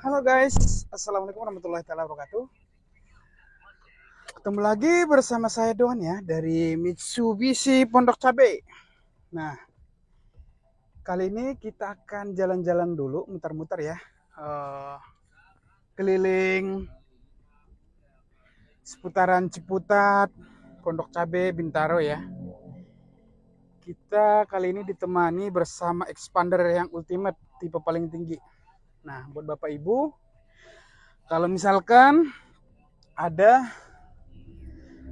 Halo guys, Assalamualaikum warahmatullahi wabarakatuh. Ketemu lagi bersama saya Doan ya dari Mitsubishi Pondok Cabe. Nah, kali ini kita akan jalan-jalan dulu, muter-muter ya, keliling seputaran Ciputat, Pondok Cabe, Bintaro ya. Kita kali ini ditemani bersama expander yang ultimate, tipe paling tinggi. Nah, buat Bapak Ibu, kalau misalkan ada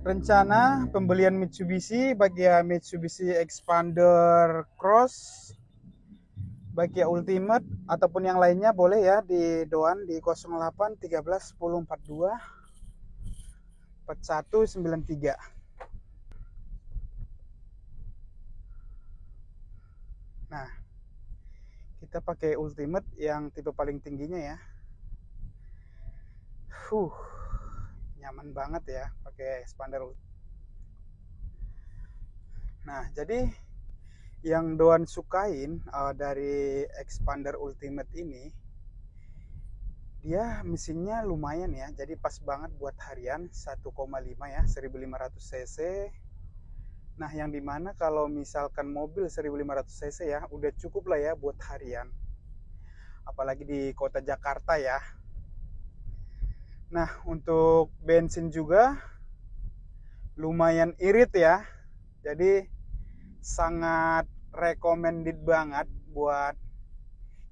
rencana pembelian Mitsubishi, baik ya Mitsubishi Expander Cross, baik ya Ultimate ataupun yang lainnya, boleh ya di Doan di 08 13 10 42 4193. Nah, kita pakai Ultimate yang tipe paling tingginya ya. Nyaman banget ya pakai Expander. Nah, jadi yang Doan sukain dari Expander Ultimate ini, dia mesinnya lumayan ya, jadi pas banget buat harian 1,5 ya, 1500 cc. Nah, yang dimana kalau misalkan mobil 1500 cc ya udah cukup lah ya buat harian, apalagi di kota Jakarta ya. Nah, untuk bensin juga lumayan irit ya, jadi sangat recommended banget buat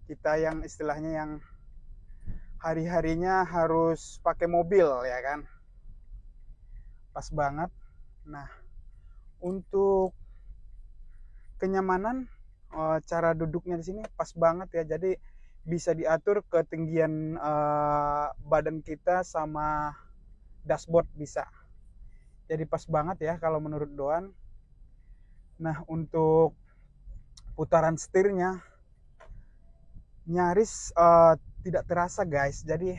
kita yang istilahnya yang hari-harinya harus pakai mobil ya kan, pas banget. Nah, untuk kenyamanan, cara duduknya di sini pas banget ya, jadi bisa diatur ketinggian badan kita sama dashboard bisa, jadi pas banget ya kalau menurut Doan. Nah, untuk putaran setirnya nyaris tidak terasa guys, jadi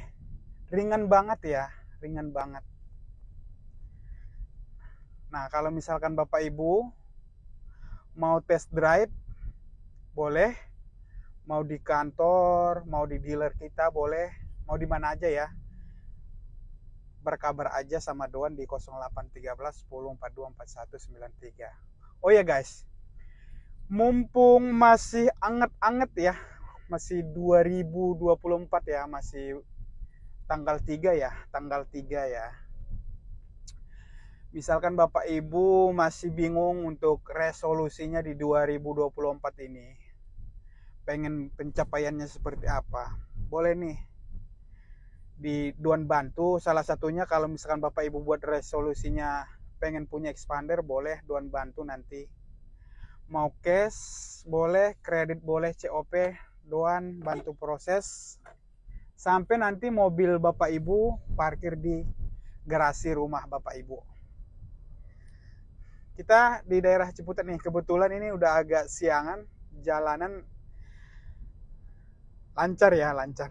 ringan banget ya, ringan banget. Nah, kalau misalkan Bapak Ibu mau test drive, boleh. Mau di kantor, mau di dealer kita boleh, mau di mana aja ya. Berkabar aja sama Doan di 0813 10 42 4193. Oh ya guys, mumpung masih anget-anget ya, masih 2024 ya, masih tanggal 3 ya, tanggal 3 ya. Misalkan Bapak Ibu masih bingung untuk resolusinya di 2024 ini, pengen pencapaiannya seperti apa, boleh nih di Doan bantu. Salah satunya kalau misalkan Bapak Ibu buat resolusinya pengen punya expander, boleh Doan bantu nanti. Mau cash boleh, kredit boleh, COP, Doan bantu proses sampai nanti mobil Bapak Ibu parkir di garasi rumah Bapak Ibu. Kita di daerah Ciputat nih, kebetulan ini udah agak siangan, jalanan lancar ya, lancar.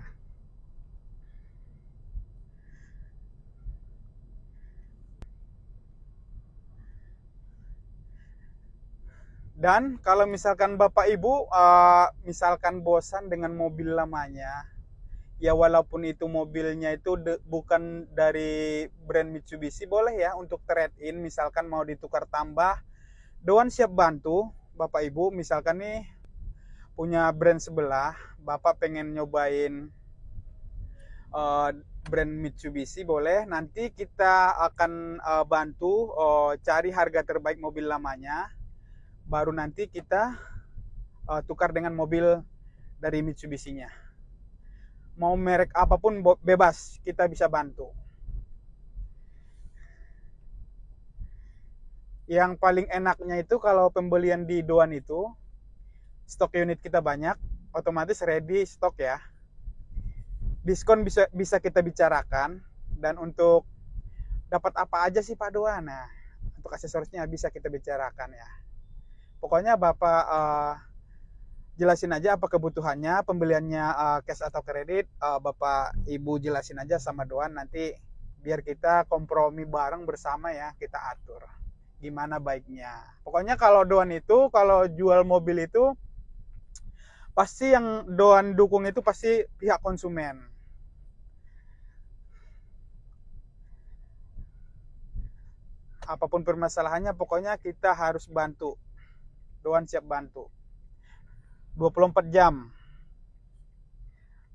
Dan kalau misalkan Bapak Ibu misalkan bosan dengan mobil lamanya, ya walaupun itu mobilnya itu bukan dari brand Mitsubishi, boleh ya untuk trade in, misalkan mau ditukar tambah, Doan siap bantu Bapak Ibu. Misalkan nih punya brand sebelah, Bapak pengen nyobain brand Mitsubishi, boleh. Nanti kita akan bantu cari harga terbaik mobil lamanya, baru nanti kita tukar dengan mobil dari Mitsubishi-nya. Mau merek apapun bebas, kita bisa bantu. Yang paling enaknya itu kalau pembelian di Doan itu, stok unit kita banyak, otomatis ready stok ya. Diskon bisa kita bicarakan, dan untuk dapat apa aja sih Pak Doan, nah untuk aksesorisnya bisa kita bicarakan ya. Pokoknya Bapak jelasin aja apa kebutuhannya, pembeliannya cash atau kredit, Bapak Ibu jelasin aja sama Doan, nanti biar kita kompromi bareng bersama ya, kita atur gimana baiknya. Pokoknya kalau Doan itu kalau jual mobil itu pasti yang Doan dukung itu pasti pihak konsumen. apapun permasalahannya, pokoknya kita harus bantu. Doan siap bantu 24 jam.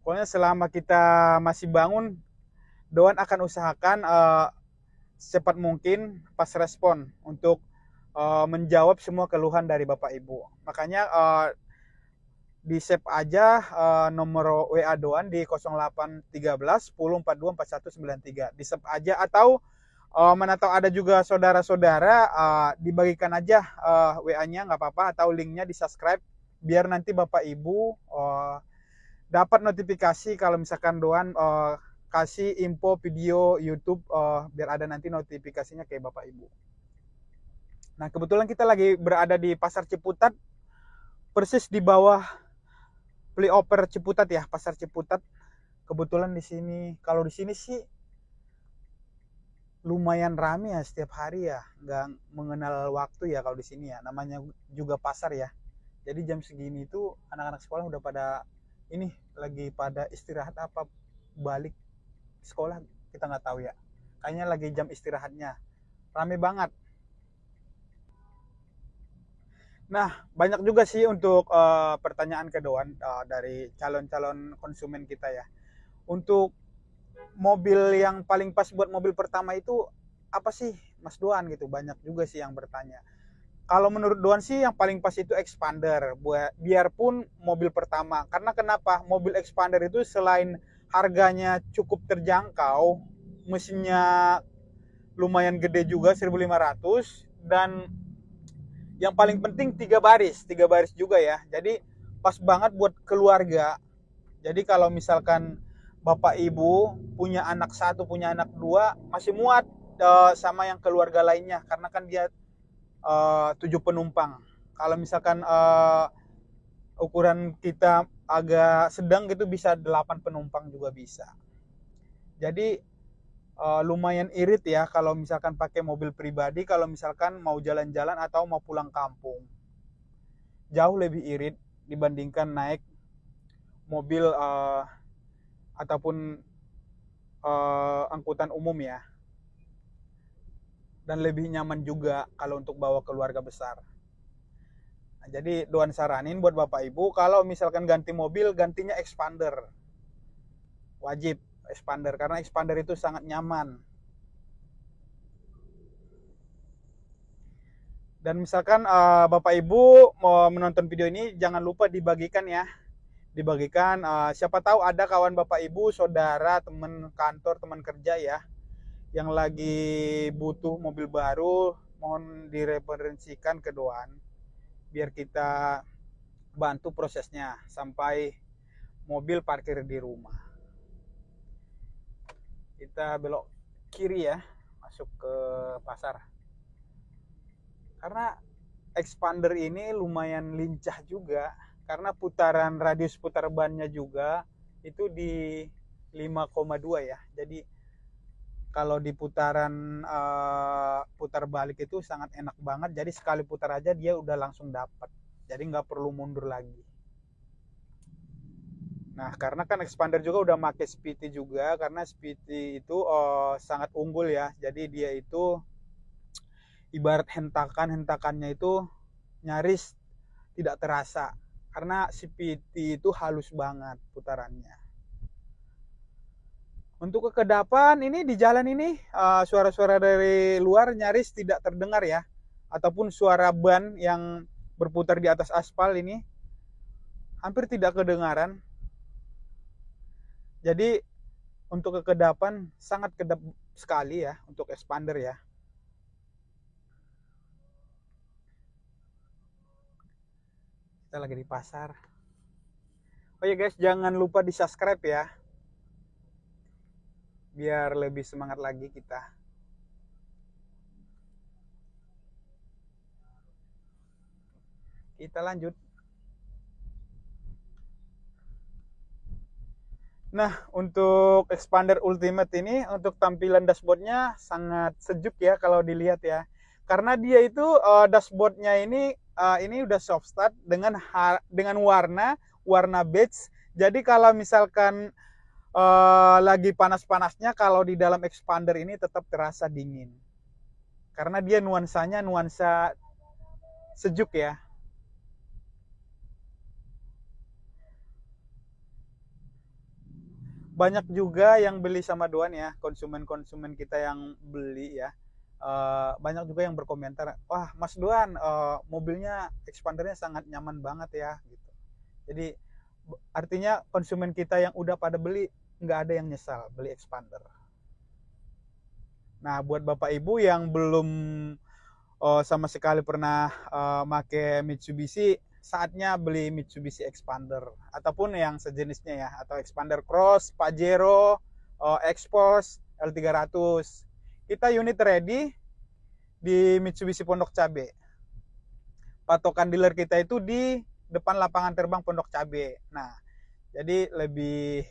Pokoknya selama kita masih bangun, Doan akan usahakan secepat mungkin pas respon untuk menjawab semua keluhan dari Bapak Ibu. Makanya di save aja nomor WA Doan di 0813 10 42 4193. Di save aja, atau mana tahu ada juga saudara-saudara, dibagikan aja WA-nya nggak apa-apa, atau linknya di subscribe biar nanti Bapak Ibu dapat notifikasi kalau misalkan Doan kasih info video YouTube, biar ada nanti notifikasinya ke Bapak Ibu. Nah, kebetulan kita lagi berada di Pasar Ciputat, persis di bawah flyover Ciputat ya, Pasar Ciputat. Kebetulan di sini, kalau di sini sih lumayan rame ya setiap hari ya, nggak mengenal waktu ya kalau di sini ya. Namanya juga pasar ya. Jadi jam segini itu anak-anak sekolah udah pada ini lagi pada istirahat apa balik sekolah, kita nggak tahu ya. Kayaknya lagi jam istirahatnya. Rame banget. Nah, banyak juga sih untuk pertanyaan ke Doan dari calon-calon konsumen kita ya. Untuk mobil yang paling pas buat mobil pertama itu apa sih Mas Doan gitu? Banyak juga sih yang bertanya. Kalau menurut Doan sih yang paling pas itu expander, biarpun mobil pertama. Karena kenapa? Mobil expander itu selain harganya cukup terjangkau, mesinnya lumayan gede juga 1500, dan yang paling penting 3 baris juga ya. Jadi pas banget buat keluarga. Jadi kalau misalkan Bapak Ibu punya anak 1, punya anak 2, masih muat sama yang keluarga lainnya, karena kan dia 7 penumpang. Kalau misalkan ukuran kita agak sedang gitu, bisa 8 penumpang juga bisa. Jadi lumayan irit ya kalau misalkan pakai mobil pribadi, kalau misalkan mau jalan-jalan atau mau pulang kampung. Jauh lebih irit dibandingkan naik mobil ataupun angkutan umum ya. Dan lebih nyaman juga kalau untuk bawa keluarga besar. Nah, jadi Doan saranin buat Bapak Ibu, kalau misalkan ganti mobil, gantinya expander. Wajib expander, karena expander itu sangat nyaman. Dan misalkan Bapak Ibu mau menonton video ini, jangan lupa dibagikan ya. Dibagikan, siapa tahu ada kawan Bapak Ibu, saudara, teman kantor, teman kerja ya, yang lagi butuh mobil baru, mohon direferensikan ke Doan biar kita bantu prosesnya sampai mobil parkir di rumah. Kita belok kiri ya, masuk ke pasar. Karena expander ini lumayan lincah juga, karena putaran radius putar bannya juga itu di 5,2 ya. Jadi kalau di putaran putar balik itu sangat enak banget. Jadi sekali putar aja dia udah langsung dapat. Jadi nggak perlu mundur lagi. Nah, karena kan expander juga udah pakai SPT juga, karena SPT itu sangat unggul ya. Jadi dia itu ibarat hentakannya itu nyaris tidak terasa, karena SPT itu halus banget putarannya. Untuk kekedapan ini di jalan ini suara-suara dari luar nyaris tidak terdengar ya, ataupun suara ban yang berputar di atas aspal ini hampir tidak kedengaran. Jadi untuk kekedapan sangat kedap sekali ya untuk expander ya. Kita lagi di pasar. Oh ya guys, jangan lupa di subscribe ya, biar lebih semangat lagi kita. Kita lanjut. Nah, untuk expander ultimate ini, untuk tampilan dashboardnya sangat sejuk ya kalau dilihat ya. Karena dia itu dashboardnya ini udah soft start dengan warna beige. Jadi kalau misalkan lagi panas-panasnya, kalau di dalam expander ini tetap terasa dingin. karena dia nuansanya nuansa sejuk ya. Banyak juga yang beli sama Doan ya, konsumen-konsumen kita yang beli ya. Banyak juga yang berkomentar, wah Mas Doan, mobilnya expandernya sangat nyaman banget ya gitu. Jadi artinya konsumen kita yang udah pada beli nggak ada yang nyesal beli expander. Nah buat bapak ibu yang belum sama sekali pernah make Mitsubishi, saatnya beli Mitsubishi Expander ataupun yang sejenisnya ya, atau Expander Cross, Pajero, Xforce, L300. Kita unit ready di Mitsubishi Pondok Cabe. Patokan dealer kita itu di depan lapangan terbang Pondok Cabe. Nah, jadi lebih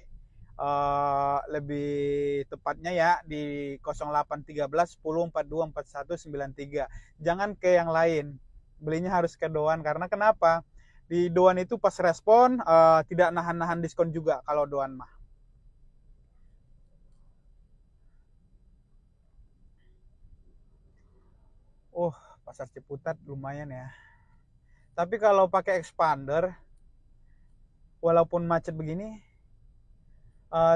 tepatnya ya di 0813 10 42 41 93. Jangan ke yang lain, belinya harus ke Doan. Karena kenapa? Di Doan itu pas respon tidak nahan-nahan diskon juga kalau Doan mah. Pasar Ciputat lumayan ya. Tapi kalau pakai expander, walaupun macet begini,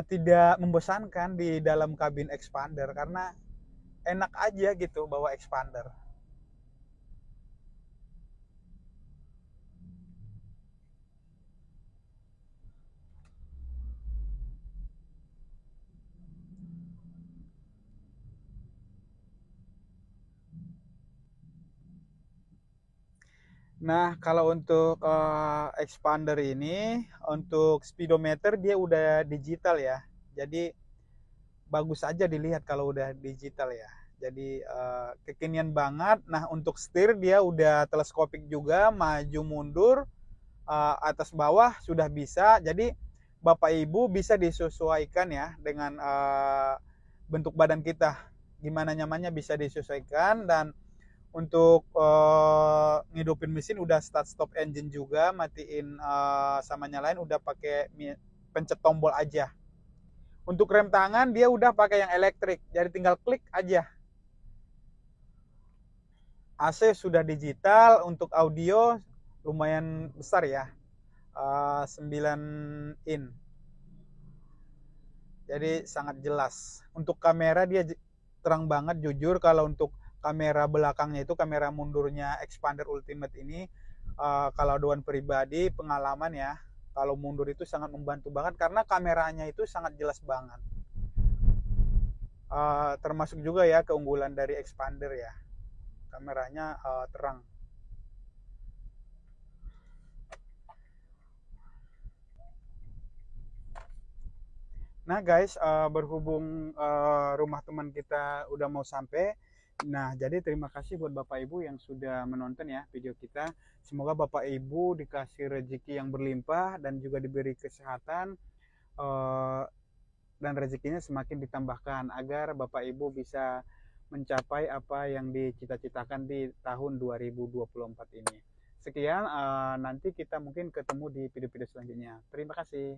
tidak membosankan di dalam kabin expander karena enak aja gitu bawa expander. Nah, kalau untuk expander ini, untuk speedometer dia udah digital ya. Jadi bagus aja dilihat kalau udah digital ya. Jadi kekinian banget. Nah, untuk setir dia udah teleskopik juga, maju mundur, atas bawah sudah bisa. Jadi Bapak Ibu bisa disesuaikan ya dengan bentuk badan kita. Gimana nyamannya bisa disesuaikan. Dan untuk ngidupin mesin udah start stop engine juga, matiin sama nyalain udah pakai pencet tombol aja. Untuk rem tangan dia udah pakai yang elektrik, jadi tinggal klik aja. AC sudah digital, untuk audio lumayan besar ya, 9 in. Jadi sangat jelas. Untuk kamera dia terang banget, jujur. Kalau untuk kamera belakangnya itu, kamera mundurnya Expander Ultimate ini, kalau Doan pribadi pengalaman ya, kalau mundur itu sangat membantu banget karena kameranya itu sangat jelas banget. Termasuk juga ya keunggulan dari Expander ya, kameranya terang. Nah guys, berhubung rumah teman kita udah mau sampai, nah jadi terima kasih buat Bapak Ibu yang sudah menonton ya video kita. Semoga Bapak Ibu dikasih rezeki yang berlimpah dan juga diberi kesehatan, dan rezekinya semakin ditambahkan agar Bapak Ibu bisa mencapai apa yang dicita-citakan di tahun 2024 ini. Sekian, nanti kita mungkin ketemu di video-video selanjutnya. Terima kasih.